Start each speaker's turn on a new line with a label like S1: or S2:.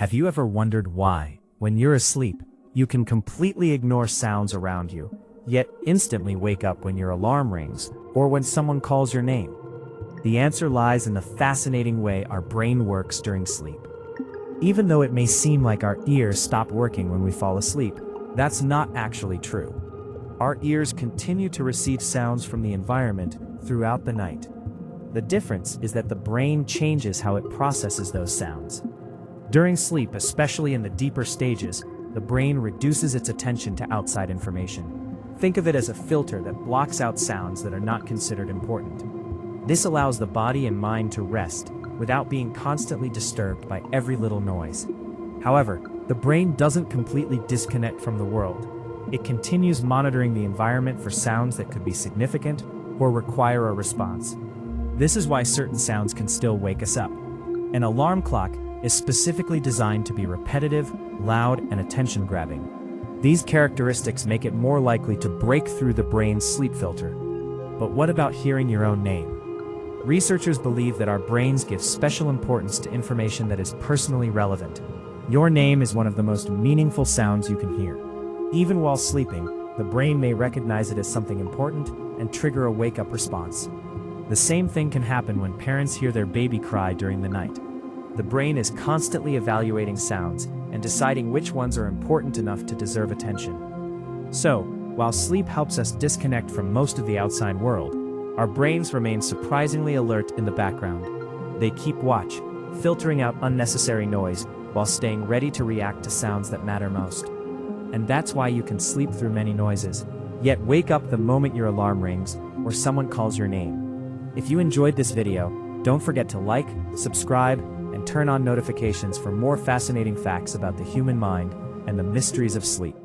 S1: Have you ever wondered why, when you're asleep, you can completely ignore sounds around you, yet instantly wake up when your alarm rings or when someone calls your name? The answer lies in the fascinating way our brain works during sleep. Even though it may seem like our ears stop working when we fall asleep, that's not actually true. Our ears continue to receive sounds from the environment throughout the night. The difference is that the brain changes how it processes those sounds. During sleep, especially in the deeper stages, the brain reduces its attention to outside information. Think of it as a filter that blocks out sounds that are not considered important. This allows the body and mind to rest without being constantly disturbed by every little noise. However, the brain doesn't completely disconnect from the world. It continues monitoring the environment for sounds that could be significant or require a response. This is why certain sounds can still wake us up. An alarm clock is specifically designed to be repetitive, loud, and attention-grabbing. These characteristics make it more likely to break through the brain's sleep filter. But what about hearing your own name? Researchers believe that our brains give special importance to information that is personally relevant. Your name is one of the most meaningful sounds you can hear. Even while sleeping, the brain may recognize it as something important and trigger a wake-up response. The same thing can happen when parents hear their baby cry during the night. The brain is constantly evaluating sounds and deciding which ones are important enough to deserve attention. So, while sleep helps us disconnect from most of the outside world, our brains remain surprisingly alert in the background. They keep watch, filtering out unnecessary noise while staying ready to react to sounds that matter most. And that's why you can sleep through many noises, yet wake up the moment your alarm rings or someone calls your name. If you enjoyed this video, don't forget to like, subscribe, and turn on notifications for more fascinating facts about the human mind and the mysteries of sleep.